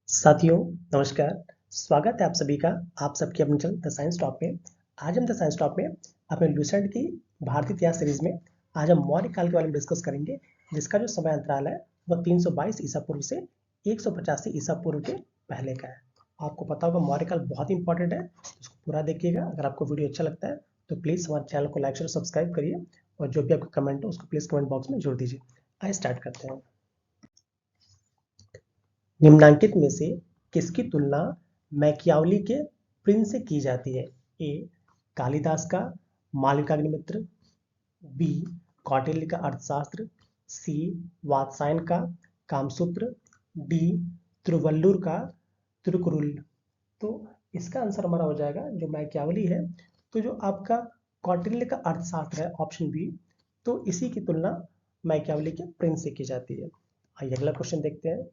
साथियों नमस्कार। स्वागत है आप सभी का आप सबके अपने चैनल द साइंस टॉप में। आज हम द साइंस टॉप में अपने लुसेंट की भारतीय इतिहास सीरीज में आज हम मौर्य काल के बारे में डिस्कस करेंगे, जिसका जो समय अंतराल है वह 322 ईसा पूर्व से 185 ईसा पूर्व के पहले का है। आपको पता होगा मौर्य काल बहुत ही इंपॉर्टेंट है, इसको पूरा देखिएगा। अगर आपको वीडियो अच्छा लगता है तो प्लीज़ हमारे चैनल को लाइक शेयर सब्सक्राइब करिए और जो भी आपका कमेंट हो उसको प्लीज़ कमेंट बॉक्स में जोड़ दीजिए। आइए स्टार्ट करते हैं। निम्नांकित में से किसकी तुलना मैकियावली के प्रिंस से की जाती है? ए कालिदास का मालविकाग्निमित्र, बी कौटिल्य का अर्थशास्त्र, सी वात्सायन का कामसूत्र, डी तिरुवल्लुर का तिरुकुरुल। तो इसका आंसर हमारा हो जाएगा जो मैकियावली है, तो जो आपका कौटिल्य का अर्थशास्त्र है ऑप्शन बी, तो इसी की तुलना मैकियावली के प्रिंस से की जाती है। आइए अगला क्वेश्चन देखते हैं।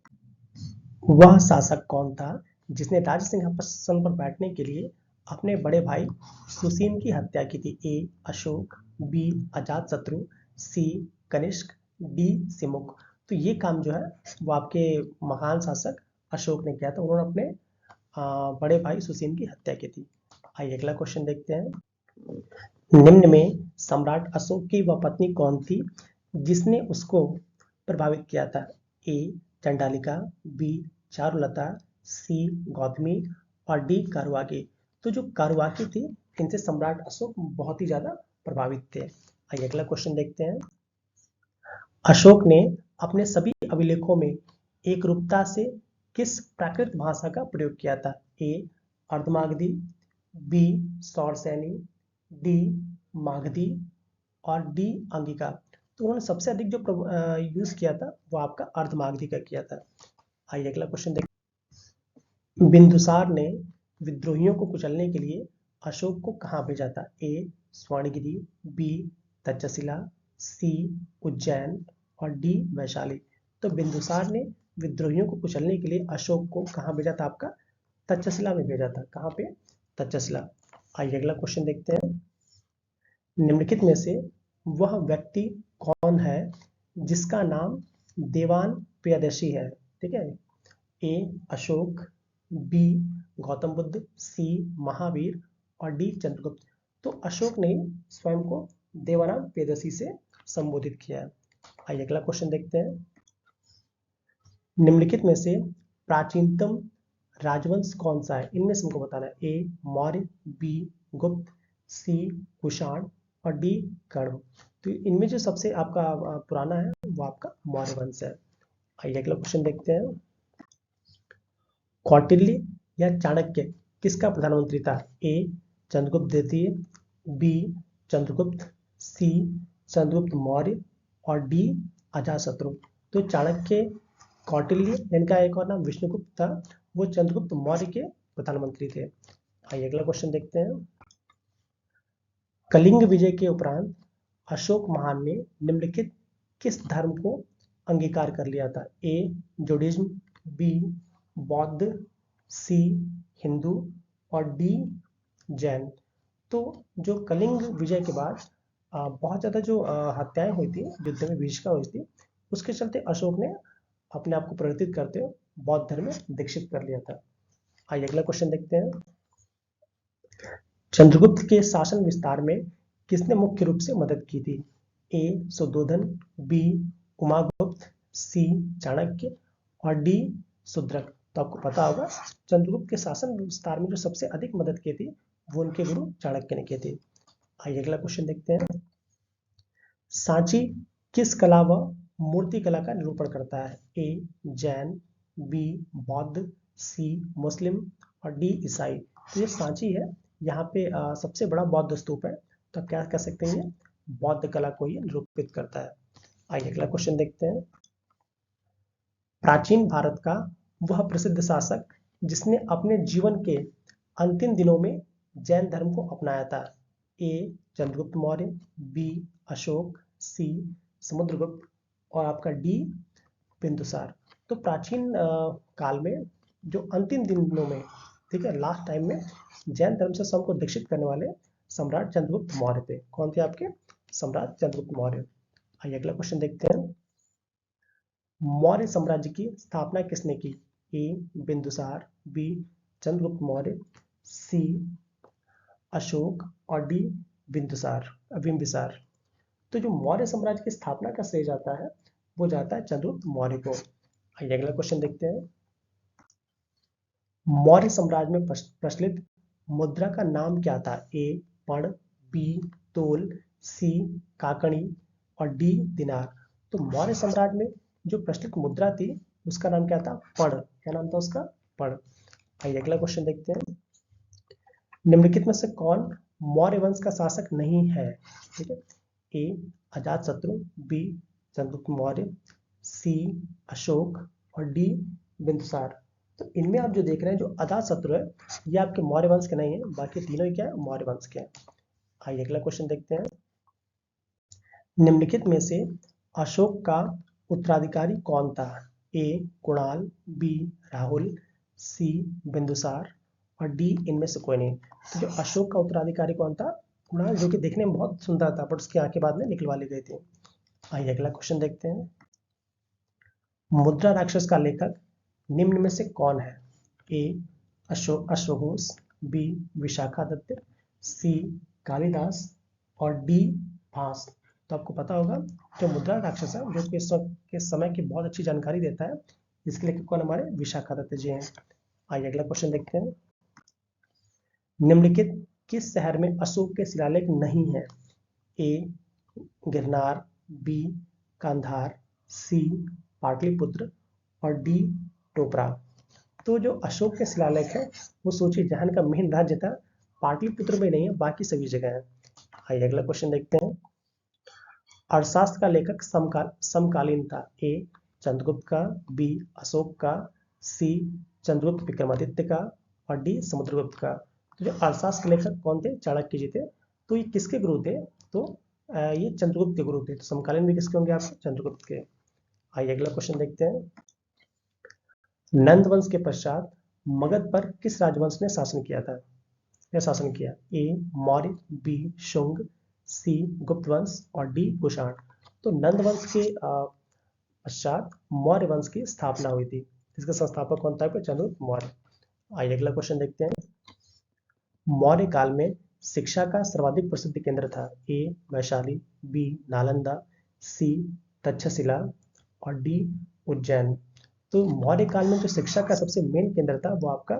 वह शासक कौन था जिसने राज सिंहासन पर बैठने के लिए अपने बड़े भाई सुसीम की हत्या की थी? ए अशोक, बी अजातशत्रु, सी कनिष्क, डी सिमुक। तो ये काम जो है वो आपके महान शासक अशोक ने किया था। उन्होंने अपने बड़े भाई सुसीम की हत्या की थी। आइए अगला क्वेश्चन देखते हैं। निम्न में सम्राट अशोक की वह पत्नी कौन थी जिसने उसको प्रभावित किया था? ए चंडालिका, बी चारुलता, सी गौतमी और डी कारुआकी। तो जो कारुआकी थी इनसे सम्राट अशोक बहुत ही ज्यादा प्रभावित थे। आइए अगला क्वेश्चन देखते हैं। अशोक ने अपने सभी अभिलेखों में एक रूपता से किस प्राकृत भाषा का प्रयोग किया था? ए अर्धमागधी, बी सौरसैनी, डी मागधी और डी अंगिका। तो उन्होंने सबसे अधिक जो यूज किया था वो आपका अर्धमागधी का किया था। आइए अगला क्वेश्चन देखिए। बिंदुसार ने विद्रोहियों को कुचलने के लिए अशोक को कहाँ भेजा था? ए स्वर्णगिरि, बी तक्षशिला, सी उज्जैन और डी वैशाली। तो बिंदुसार ने विद्रोहियों को कुचलने के लिए अशोक को कहाँ भेजा था? आपका तक्षशिला में भेजा था। कहाँ पे? तक्षशिला। आइए अगला क्वेश्चन देखते हैं। निम्नलिखित में से वह व्यक्ति कौन है जिसका नाम देवान प्रियदर्शी है? ठीक है। ए अशोक, बी गौतम बुद्ध, सी महावीर और डी चंद्रगुप्त। तो अशोक ने स्वयं को देवाराम प्रियदर्शी से संबोधित किया है। आइए अगला क्वेश्चन देखते हैं। निम्नलिखित में से प्राचीनतम राजवंश कौन सा है? इनमें से हमको बताना है। ए मौर्य, बी गुप्त, सी कुषाण और डी कण्व। तो इनमें जो सबसे आपका पुराना है वो आपका मौर्य वंश है। आइए अगला क्वेश्चन देखते हैं। कौटिल्य या चाणक्य किसका प्रधानमंत्री था? ए चंद्रगुप्त द्वितीय, बी चंद्रगुप्त, सी चंद्रगुप्त मौर्य और डी अजातशत्रु। तो चाणक्य, कौटिल्य, इनका एक और नाम विष्णुगुप्त था, वो चंद्रगुप्त मौर्य के प्रधानमंत्री थे। आइए अगला क्वेश्चन देखते हैं। कलिंग विजय के उपरांत अशोक महान ने निम्नलिखित किस धर्म को अंगीकार कर लिया था? ए जूडाइज्म, बी बौद्ध, सी हिंदू और डी जैन। तो जो कलिंग विजय के बाद बहुत ज्यादा जो हत्याएं हुई थी, युद्ध में विभीषिका हुई थी, उसके चलते अशोक ने अपने आप को परिवर्तित करते हुए बौद्ध धर्म में दीक्षित कर लिया था। आइए अगला क्वेश्चन देखते हैं। चंद्रगुप्त के शासन विस्तार में किसने मुख्य रूप से मदद की थी? ए सुद्धोधन, बी उमागुप्त, सी चाणक्य और डी सुद्रक। तो आपको पता होगा चंद्रगुप्त के शासन विस्तार में जो सबसे अधिक मदद की थी वो उनके गुरु चाणक्य ने की थी। आइए अगला क्वेश्चन देखते हैं। सांची किस कला व मूर्ति कला का निरूपण करता है? ए जैन, बी बौद्ध, सी मुस्लिम और डी ईसाई। तो ये सांची है, यहाँ पे सबसे बड़ा बौद्ध स्तूप है, तो आप क्या कह सकते हैं, बौद्ध कला को ये निरूपित करता है। आइए अगला क्वेश्चन देखते हैं। प्राचीन भारत का वह प्रसिद्ध शासक जिसने अपने जीवन के अंतिम दिनों में जैन धर्म को अपनाया था? ए चंद्रगुप्त मौर्य, बी अशोक, सी समुद्रगुप्त और आपका डी बिंदुसार। तो प्राचीन काल में जो अंतिम दिनों में, ठीक है, लास्ट टाइम में जैन धर्म से सबको दीक्षित करने वाले सम्राट चंद्रगुप्त मौर्य थे। कौन थे आपके? सम्राट चंद्रगुप्त मौर्य। आइए अगला क्वेश्चन देखते हैं। मौर्य साम्राज्य की स्थापना किसने की? ए बिंदुसार, बी चंद्रगुप्त मौर्य, सी अशोक और डी बिंबिसार। तो जो मौर्य साम्राज्य की स्थापना का श्रेय जाता है वो जाता है चंद्रगुप्त मौर्य को। आइए अगला क्वेश्चन देखते हैं। मौर्य साम्राज्य में प्रचलित मुद्रा का नाम क्या था? ए पण, बी तोल, सी काकणी और डी दिनार। तो मौर्य साम्राज्य में जो प्रचलित मुद्रा थी उसका नाम क्या था? पण। क्या नाम था उसका? पण। आइए अगला क्वेश्चन देखते हैं। निम्नलिखित में से कौन मौर्य वंश का शासक नहीं है? ठीक है, ए अजातशत्रु, बी चंद्रगुप्त मौर्य, सी अशोक और डी बिंदुसार। तो इनमें आप जो देख रहे हैं जो अजातशत्रु है ये आपके मौर्य वंश के नहीं है, बाकी तीनों ही क्या है? मौर्य वंश के हैं। आइए अगला क्वेश्चन देखते हैं। निम्नलिखित में से अशोक का उत्तराधिकारी कौन था? ए कुणाल, बी राहुल, सी बिंदुसार और डी इनमें से कोई नहीं। तो जो अशोक का उत्तराधिकारी कौन था? कुणाल, जो कि देखने में बहुत सुंदर था, बट उसकी आंखें बाद में निकलवा ली गई थी। आइए अगला क्वेश्चन देखते हैं। मुद्रा राक्षस का लेखक निम्न में से कौन है? ए अश्वघोष, बी विशाखादत्त, सी कालिदास और डी भास। तो आपको पता होगा जो मुद्रा राक्षस है जो कि के समय की बहुत अच्छी जानकारी देता है, इसके लेखक कौन? हमारे विशाखादत्त जी हैं। आइए अगला क्वेश्चन देखते हैं। निम्नलिखित किस शहर में अशोक के शिलालेख नहीं है? ए गिरनार, बी कांधार, सी पाटलिपुत्र और डी टोपरा। तो जो अशोक के शिलालेख है वो सोचिए जहां का मेन राज्य था पाटलिपुत्र में नहीं है, बाकी सभी जगह है। आइए अगला क्वेश्चन देखते हैं। अर्थशास्त्र का लेखक समकालीन था? ए चंद्रगुप्त का, बी अशोक का, सी चंद्रगुप्त विक्रमादित्य का और डी समुद्रगुप्त का। तो जो अर्थशास्त्र के लेखक कौन थे? चाणक्य जी थे। तो ये किसके गुरु थे? तो ये चंद्रगुप्त के गुरु थे। तो समकालीन भी किसके होंगे? आपके चंद्रगुप्त के। आइए अगला क्वेश्चन देखते हैं। नंद वंश के पश्चात मगध पर किस राजवंश ने शासन किया था? शासन किया? ए मौर्य, बी शुंग, सी गुप्त वंश और डी कुषाण। तो नंद वंश के पश्चात मौर्य वंश की स्थापना हुई थी, जिसका संस्थापक कौन था? चंद्रगुप्त मौर्य। आइए अगला क्वेश्चन देखते हैं। मौर्य काल में शिक्षा का सर्वाधिक प्रसिद्ध केंद्र था? ए वैशाली, बी नालंदा, सी तक्षशिला और डी उज्जैन। तो मौर्य काल में जो शिक्षा का सबसे मेन केंद्र था वो आपका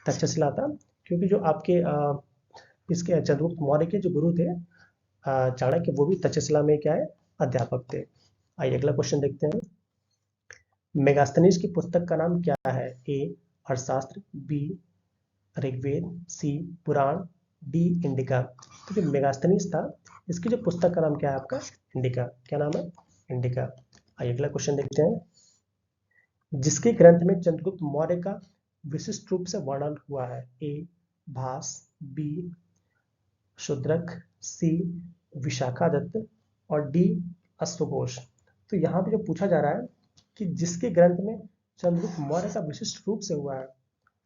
तक्षशिला था, क्योंकि जो आपके इसके चंद्रगुप्त मौर्य के जो गुरु थे चाणक्य, वो भी तक्षशिला में क्या है? अध्यापक थे। आइए अगला क्वेश्चन देखते हैं। मेगास्थनीज की पुस्तक का नाम क्या है? ए अर्थशास्त्र, बी ऋग्वेद, सी पुराण, डी इंडिका। तो जो मेगास्थनीज था इसकी जो पुस्तक का नाम क्या है? आपका इंडिका। क्या नाम है? इंडिका। आइए अगला क्वेश्चन देखते हैं। जिसके ग्रंथ में चंद्रगुप्त मौर्य का विशिष्ट रूप से वर्णन हुआ है? ए भास, बी शूद्रक, सी विशाखादत्त और डी अश्वघोष। तो यहाँ पे जो पूछा जा रहा है कि जिसके ग्रंथ में चंद्रगुप्त मौर्य का विशिष्ट रूप से हुआ है,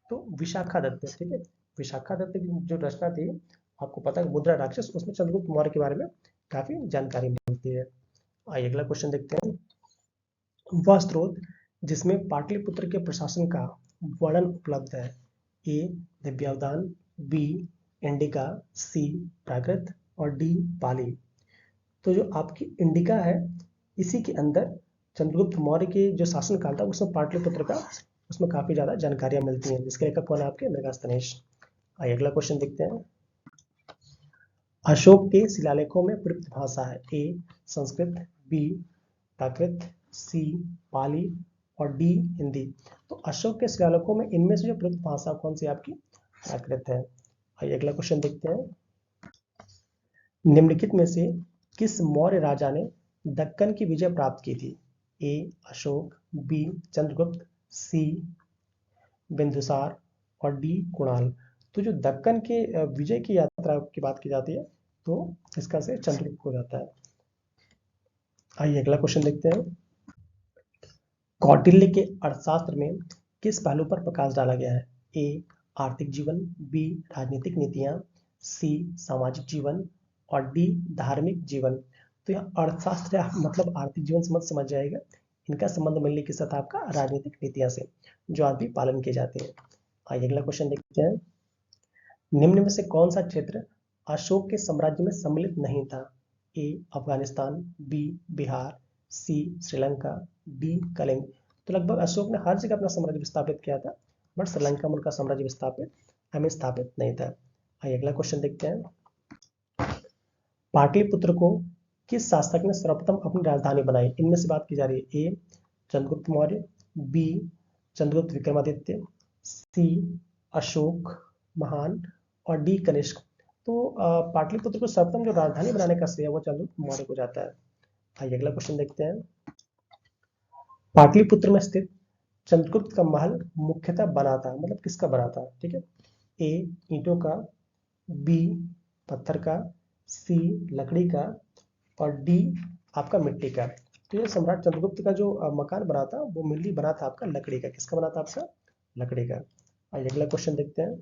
तो विशाखादत्त। ठीक है, विशाखादत्त की जो रचना थी, आपको पता है मुद्रा राक्षस, उसमें चंद्रगुप्त मौर्य के बारे में काफी जानकारी मिलती है। आइए अगला क्वेश्चन देखते हैं। वह स्रोत जिसमें पाटलिपुत्र के प्रशासन का वर्णन उपलब्ध है? ए दिव्यावदान, बी इंडिका, सी प्राकृत और डी पाली। तो जो आपकी इंडिका है इसी के अंदर चंद्रगुप्त मौर्य के जो शासन काल था उसमें पाटलिपुत्र का उसमें काफी ज्यादा जानकारियां मिलती हैं, जिसके लेखक कौन है? आपके मेगास्थनीज। आइए अगला क्वेश्चन देखते हैं। अशोक के शिलालेखों में प्रयुक्त भाषा है? ए संस्कृत, बी प्राकृत, सी पाली और डी हिंदी। तो अशोक के शिलालेखों में इनमें से जो प्रयुक्त भाषा कौन सी आपकी? प्राकृत है। आइए अगला क्वेश्चन देखते हैं। निम्नलिखित में से किस मौर्य राजा ने दक्कन की विजय प्राप्त की थी? ए अशोक, बी चंद्रगुप्त, सी बिंदुसार और डी कुणाल। तो जो दक्कन के विजय की यात्रा की बात की जाती है तो इसका से चंद्रगुप्त हो जाता है। आइए अगला क्वेश्चन देखते हैं। कौटिल्य के अर्थशास्त्र में किस पहलू पर प्रकाश डाला गया है? ए आर्थिक जीवन, बी राजनीतिक नीतियां, सी सामाजिक जीवन और डी धार्मिक जीवन। तो यह अर्थशास्त्र मतलब आर्थिक जीवन समझ जाएगा, इनका संबंध मिलने के साथ आपका राजनीतिक नीतियां से, जो आज भी पालन किए जाते हैं। आइए अगला क्वेश्चन देखते हैं। निम्न में से कौन सा क्षेत्र अशोक के साम्राज्य में सम्मिलित नहीं था? ए अफगानिस्तान, बी बिहार, सी श्रीलंका, डी कलिंग। तो लगभग अशोक ने हर जगह अपना साम्राज्य स्थापित किया था, बट श्रीलंका में उनका साम्राज्य स्थापित नहीं था। आइए अगला क्वेश्चन देखते हैं। पाटलिपुत्र को किस शासक ने सर्वप्रथम अपनी राजधानी बनाई? इनमें से बात की जा रही है। ए चंद्रगुप्त मौर्य, बी चंद्रगुप्त विक्रमादित्य, सी अशोक महान और डी कनिष्क। तो पाटलिपुत्र को सर्वप्रथम जो राजधानी बनाने का श्रेय वो चंद्रगुप्त मौर्य को जाता है। आइए अगला क्वेश्चन देखते हैं। पाटलिपुत्र में स्थित चंद्रगुप्त का महल मुख्यतः बना था, मतलब किसका बना था? ठीक है, ए ईंटों का, बी पत्थर का, सी लकड़ी का और डी आपका मिट्टी का। तो ये सम्राट चंद्रगुप्त का जो मकान बना था वो मेनली बना था आपका लकड़ी का। किसका बना था? आपका लकड़ी का। आइए अगला क्वेश्चन देखते हैं।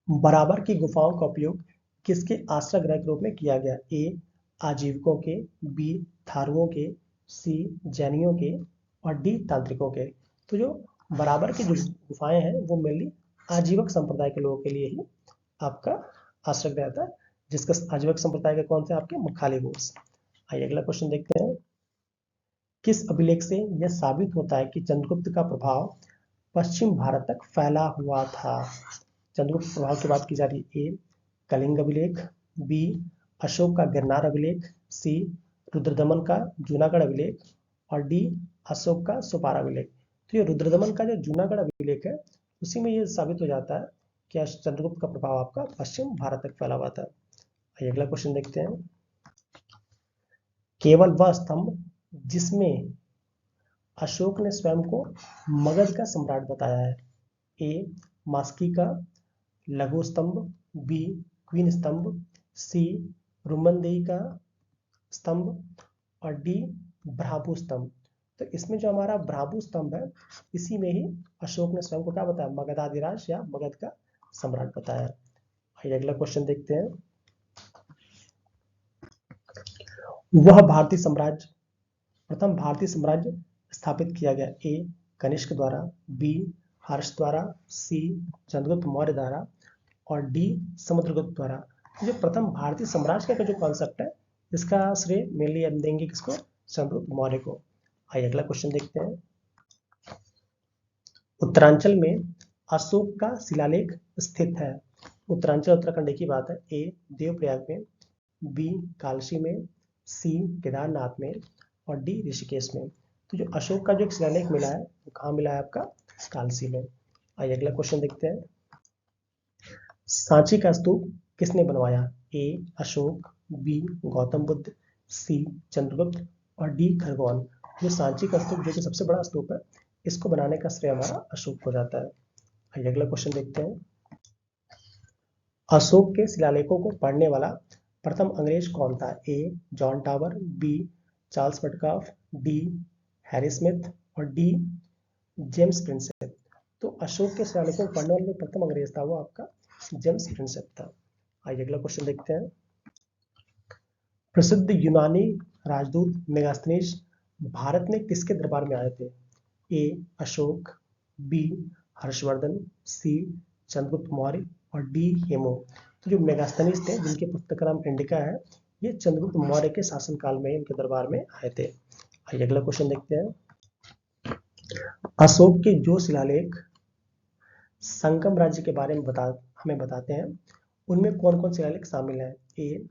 बराबर की गुफाओं का उपयोग किसके आश्रय गृह के रूप में किया गया? ए आजीविकों के, बी थारुओं के, सी जैनियों के और डी तांत्रिकों के। तो जो बराबर की जो गुफाएं हैं वो मेनली आजीवक संप्रदाय के लोगों के लिए ही आपका आश्रय गृह था, जिसका आजीवक संप्रदाय के कौन से? आपके मखाली बोस। आइए अगला क्वेश्चन देखते हैं। किस अभिलेख से यह साबित होता है कि चंद्रगुप्त का प्रभाव पश्चिम भारत तक फैला हुआ था? चंद्रगुप्त प्रभाव की बात की जा रही है। ए कलिंग अभिलेख, बी अशोक का गिरनार अभिलेख, सी रुद्रदमन का जूनागढ़ अभिलेख और डी अशोक का सुपार अभिलेख। तो ये रुद्रदमन का जो जूनागढ़ अभिलेख है उसी में ये साबित हो जाता है कि चंद्रगुप्त का प्रभाव आपका पश्चिम भारत तक फैला हुआ था। आइए अगला क्वेश्चन देखते हैं। केवल वह स्तंभ जिसमें अशोक ने स्वयं को मगध का सम्राट बताया है। ए मास्की का लघु स्तंभ, बी क्वीन स्तंभ, सी रुमनदेही का स्तंभ और डी भ्राभु स्तंभ। तो इसमें जो हमारा भ्राभु स्तंभ है इसी में ही अशोक ने स्वयं को क्या बताया? मगधाधिराज या मगध का सम्राट बताया। आइए अगला क्वेश्चन देखते हैं। वह भारतीय साम्राज्य प्रथम भारतीय साम्राज्य स्थापित किया गया। ए कनिष्क द्वारा, बी हर्ष द्वारा, सी चंद्रगुप्त मौर्य द्वारा और डी समुद्रगुप्त द्वारा। जो प्रथम भारतीय साम्राज्य का जो कॉन्सेप्ट है इसका श्रेय मेनली हम देंगे किसको? चंद्रगुप्त मौर्य को। आइए अगला क्वेश्चन देखते हैं। उत्तरांचल में अशोक का शिलालेख स्थित है। उत्तरांचल उत्तराखंड की बात है। ए देवप्रयाग में, बी कालसी में, सी केदारनाथ में और डी ऋषिकेश में। तो जो अशोक का जो एक शिलालेख मिला है वो कहाँ मिला है? आपका कालसी में। आइए अगला क्वेश्चन देखते हैं। सांची का स्तूप किसने बनवाया? ए अशोक, बी गौतम बुद्ध, सी चंद्रगुप्त और डी खरगोन। जो सांची का स्तूप जो कि सबसे बड़ा स्तूप है इसको बनाने का श्रेय हमारा अशोक को जाता है। आइए अगला क्वेश्चन देखते हैं। अशोक के शिलालेखों को पढ़ने वाला प्रथम अंग्रेज कौन था? A John Tower, B Charles Metcalfe, D Harry Smith और डी जेम्स प्रिंसेप। तो अशोक के शिलालेखों को पढ़ने वाला जो प्रथम अंग्रेज था वो आपका जेम्स प्रिंसेप था। आइए अगला क्वेश्चन देखते हैं। प्रसिद्ध यूनानी राजदूत मेगास्थनीज भारत में किसके दरबार में आए थे? ए अशोक, बी हर्षवर्धन, सी चंद्रगुप्त मौर्य और डी हेमो। तो जो मेगास्थनीज थे जिनके पुस्तक का नाम इंडिका है ये चंद्रगुप्त मौर्य के शासनकाल में इनके दरबार में आए थे। आइए अगला क्वेश्चन देखते हैं। अशोक के जो शिलालेख संगम राज्य के बारे में हमें बताते हैं उनमें कौन कौन शिलालेख शामिल है? ए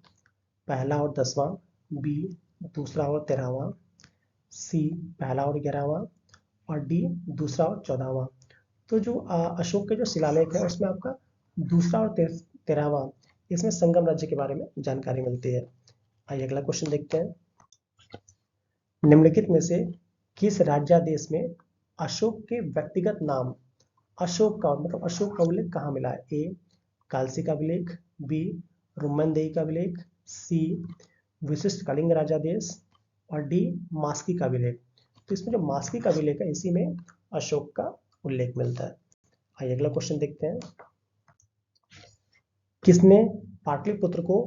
पहला और 10वां, बी दूसरा और 13वां, सी पहला और 11वां और डी दूसरा और 14वां। तो जो अशोक के जो शिलालेख है उसमें आपका दूसरा और 13वां इसमें संगम राज्य के बारे में जानकारी मिलती है। आइए अगला क्वेश्चन देखते हैं। निम्नलिखित में से किस राज्यादेश में अशोक के व्यक्तिगत नाम अशोक का मतलब अशोक का उल्लेख कहाँ मिला है? ए कालसी का अभिलेख, बी रुमनदेही का अभिलेख, सी विशिष्ट कलिंग राजादेश और डी मास्की का अभिलेख। तो इसमें जो मास्की का अभिलेख है इसी में अशोक का उल्लेख मिलता है। आइए अगला क्वेश्चन देखते हैं। किसने पाटलिपुत्र को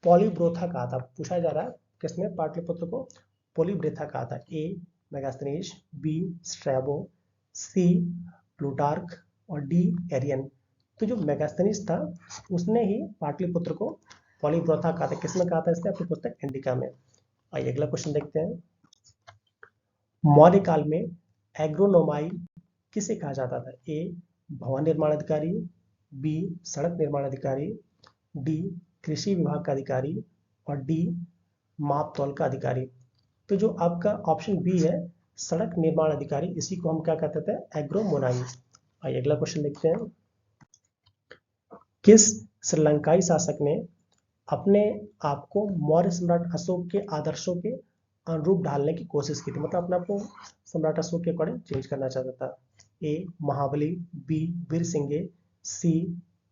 पॉलीब्रोथा कहा था? पूछा जा रहा है किसने पाटलिपुत्र को पोलीब्रेथा कहा था? ए मेगास्थनीज, बी स्ट्रैबो, सी प्लूटार्क और डी एरियन। तो जो मेगास्थनीज था उसने ही पाटलिपुत्र को पोलीब्रोथा कहा था। किसमें कहा था इसने? आपकी पुस्तक इंडिका में। आइए अगला क्वेश्चन देखते हैं। मौर्य काल में एग्रोनोमाई किसे कहा जाता था? ए भवन निर्माण अधिकारी, बी सड़क निर्माण अधिकारी, डी कृषि विभाग का अधिकारी और डी माप तौल का अधिकारी। तो जो आपका ऑप्शन बी है सड़क निर्माण अधिकारी, इसी को हम क्या कहते थे? एग्रोमोनाई। आइए अगला क्वेश्चन देखते हैं। किस श्रीलंकाई शासक ने अपने आप को मौर्य सम्राट अशोक के आदर्शों के अनुरूप ढालने की कोशिश की थी? मतलब अपने आप को सम्राट अशोक के अकॉर्डिंग चेंज करना चाहता था। ए महाबली, बी वीर सिंह, सी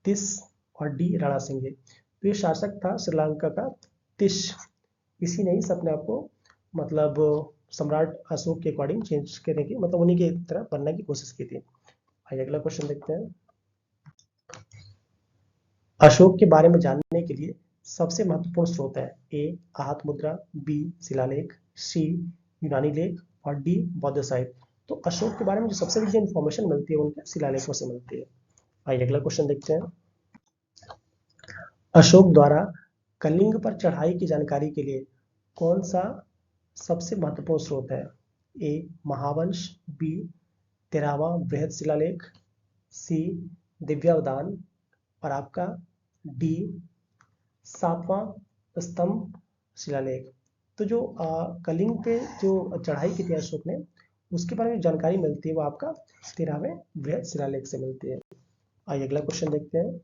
तिस और डी राणा सिंह। तो ये शासक था श्रीलंका का तिस। इसी ने ही अपने आप को मतलब सम्राट अशोक के अकॉर्डिंग चेंज करने की, मतलब उन्हीं की तरह बनने की कोशिश की थी। आइए अगला क्वेश्चन देखते हैं। अशोक के बारे में जानने के लिए सबसे महत्वपूर्ण स्रोत है? ए आहत मुद्रा, बी शिलालेख, सी यूनानी लेख और डी बौद्ध साहित्य। तो अशोक के बारे में जो सबसे बड़ी इंफॉर्मेशन मिलती है उनके शिलालेखों से मिलती है। आइए अगला क्वेश्चन देखते हैं। अशोक द्वारा कलिंग पर चढ़ाई की जानकारी के लिए कौन सा सबसे महत्वपूर्ण स्रोत है? ए महावंश, बी 13वां बृहद शिलालेख, सी दिव्यावदान और आपका डी 7वां स्तंभ शिलालेख। तो जो कलिंग पे जो चढ़ाई की थी अशोक ने, उसके बारे में जानकारी मिलती है वो आपका 13वें बृहद शिलालेख से मिलती है। आइए अगला क्वेश्चन देखते हैं।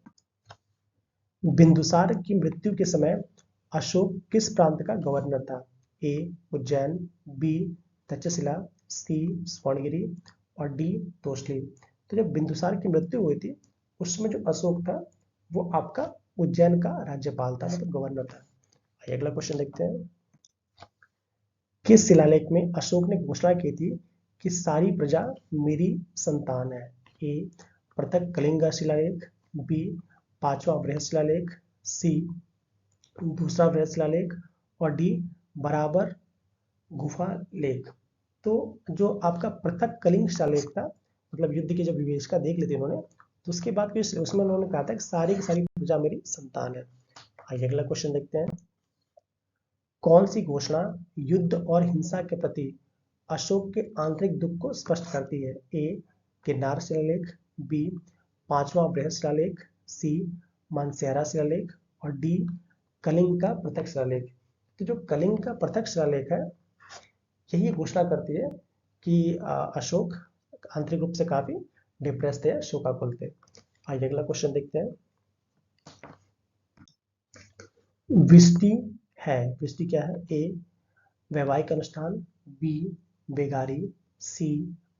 बिंदुसार की मृत्यु के समय अशोक किस प्रांत का गवर्नर था? ए उज्जैन, बी तक्षशिला, सी स्वर्णगिरी और डी तोसली। तो जब बिंदुसार की मृत्यु हुई थी उस समय जो अशोक था वो आपका उज्जैन का राज्यपाल था, मतलब गवर्नर था। आइए अगला क्वेश्चन देखते हैं। किस शिलालेख में अशोक ने घोषणा की थी कि सारी प्रजा मेरी संतान है? ए पृथक कलिंगा शिलालेख, बी 5वां बृहद शिलालेख, सी दूसरा बृहद शिलालेख और डी बराबर गुफा लेख। तो जो आपका पृथक कलिंग शिलालेख था, मतलब युद्ध की जब विवेचना देख ली थी उन्होंने, तो उसके बाद उसमें उन्होंने कहा था कि सारी की सारी प्रजा मेरी संतान है। आइए अगला क्वेश्चन देखते हैं। कौन सी घोषणा युद्ध और हिंसा के प्रति अशोक के आंतरिक दुख को स्पष्ट करती है? ए किन्नार शिलालेख, बी 5वां बृहद शिलालेख, सी मानसेरा शिलालेख और डी कलिंग का पृथक शिलालेख। तो जो कलिंग का पृथक शिलालेख है यही घोषणा करती है कि अशोक आंतरिक रूप से काफी डिप्रेस थे, शोकाकुल थे। आइए अगला क्वेश्चन देखते हैं। विष्टि है, विष्टि क्या है? ए वैवाहिक अनुष्ठान, बी बेगारी, सी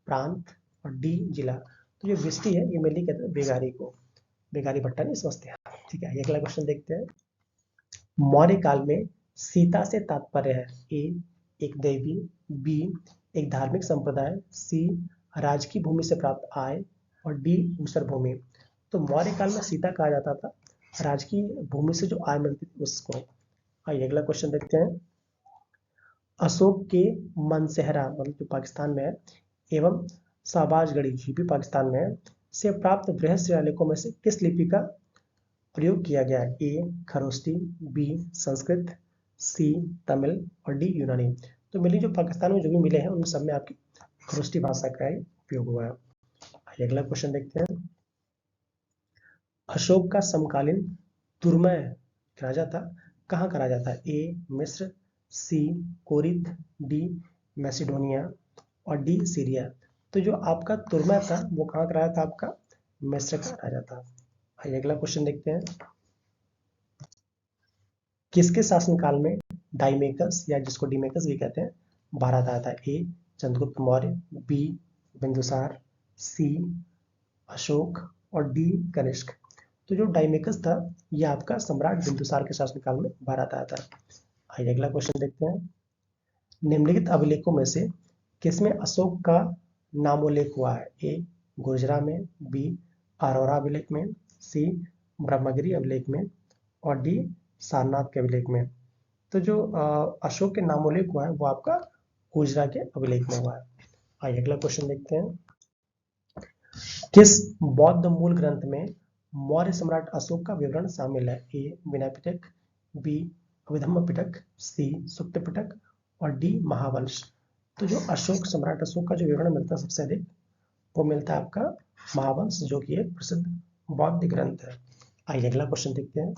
प्रांत और डी जिला। तो जो विष्टि है ये मेनली कहते हैं बेगारी को, बेगारी भट्टा नहीं समझते हैं। ठीक है, अगला क्वेश्चन देखते हैं। मौर्य काल में सीता से तात्पर्य है? ए एक देवी, बी एक धार्मिक संप्रदाय, सी राजकीय भूमि से प्राप्त आय और डी ऊसर भूमि। तो मौर्य काल में सीता कहा जाता था राजकीय भूमि से जो आय मिलती थी उसको। आइए अगला क्वेश्चन देखते हैं। अशोक के मनसेहरा, मतलब जो पाकिस्तान में है, एवं शाहबाजगढ़ी जो भी पाकिस्तान में है, से प्राप्त बृहद शिलालेखों में से किस लिपि का प्रयोग किया गया है? ए खरोष्टी, बी संस्कृत, सी तमिल और डी यूनानी। तो मिली जो पाकिस्तान में जो भी मिले हैं उन सब में आपकी खरोष्टी भाषा का ही उपयोग हुआ है। आइए अगला क्वेश्चन देखते हैं। अशोक का समकालीन तुर्मय राजा था, कहाँ का राजा था? ए मिस्र, सी कोरिथ, डी मैसिडोनिया और डी सीरिया। तो जो आपका तुर्मय था वो कहाँ का राजा था? आपका मिस्र का राजा था। आइए अगला क्वेश्चन देखते हैं। किसके शासनकाल में डाइमेकस या जिसको डीमेकस भी कहते हैं भारत आया था? ए चंद्रगुप्त मौर्य, बी बिंदुसार, सी अशोक और डी कनिष्क। तो जो डाइमेकस था यह आपका सम्राट बिंदुसार के शासनकाल में भारत आया था। आइए अगला क्वेश्चन देखते हैं। निम्नलिखित अभिलेखों में से किसमें अशोक का नामोल्लेख हुआ है? ए गुर्जरा में, बी अरोरा अभिलेख में, सी ब्रह्मगिरी अभिलेख में और डी सारनाथ के अभिलेख में। तो जो अशोक के नामोल्लेख हुआ है वो आपका ओजरा के अभिलेख में हुआ है। आइए अगला क्वेश्चन देखते हैं। किस बौद्ध मूल ग्रंथ में मौर्य सम्राट अशोक का विवरण शामिल है? ए विनय पिटक, बी अभिधम्म पिटक, सी सुत्त पिटक और डी महावंश। तो जो अशोक सम्राट अशोक का जो विवरण मिलता है सबसे अधिक वो मिलता है आपका महावंश, जो कि एक प्रसिद्ध बौद्ध ग्रंथ है। आइए अगला क्वेश्चन देखते हैं।